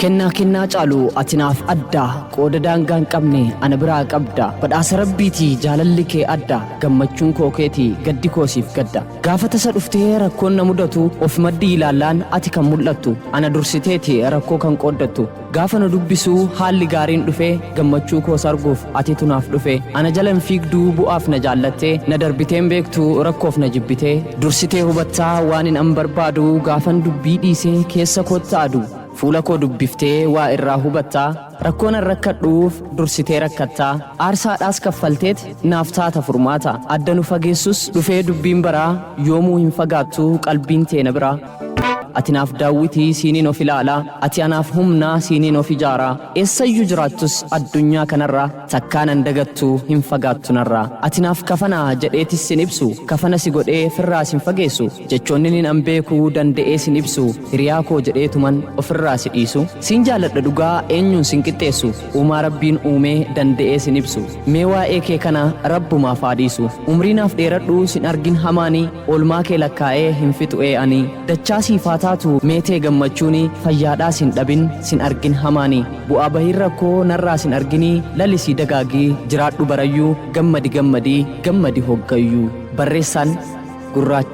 kennaa caalu atinaaf adda qooda daangaan qabne ana biraa qabda badhaasa rabbiiti jaalalli kee adda gammachuun koo keeti gaddi koosiif gadda gaafa tasa dhuftee rakkoon na mudatu of maddi ilaallaan ati kan mul'attu ana dursiteeti rakkoo kan qooddattu gaafa na dubbisu haalli gaariin dhufe gammachuu koos arguuf ati tunaaf dhufe ana jalan fiigduu bu'aaf na jaallattee na darbiteen beektu rakkoof na jibbitee dursitee hubattaa waan hin barbaadu gaafan dubbii dhiisee keessa koottaadu fuula koo dubbiftee waa irraa hubattaa rakkoon rakkadhuuf dursitee rakkattaa aarsaadhaas kaffalteet naaf taata furmaata adda nu fageessus dhufee dubbiin baraa yoomuu hin fagaattu qalbiin tee na biraa ati naaf daawwitii siiniin of ilaalaa ati anaaf humnaa siiniin of ijaaraa eessayyuu jiraattus addunyaa kanarraa takkaanan dagattu hin fagaattu narraa ati naaf kafanaa jedheetis sin ibsu kafana si godhee firraa sin fageessu jechoonni nin an beekuu danda'ee sin ibsu hiriyaa koo jedheetuman ofirraa si dhiisu siin jaaladha dhugaa eenyuun sin qixxeessu uumaa rabbiin uumee danda'ee sin ibsu mee waa'ee kee kana rabbumaaf haa dhiisu umrii naaf dheeradhu sin argin hamaanii oolmaa kee lakkaa'ee hin fixu'ee ani dachaa siifaa taatu meetee gammachuuni fayyaadhaa sin dhabin sin argin hamaanii bu'aa bahiin rakkoo narraa sin arginii lalisii dagaagii jiraadhu barayyuu gammadi hoggayyuu barreessaan gurraacha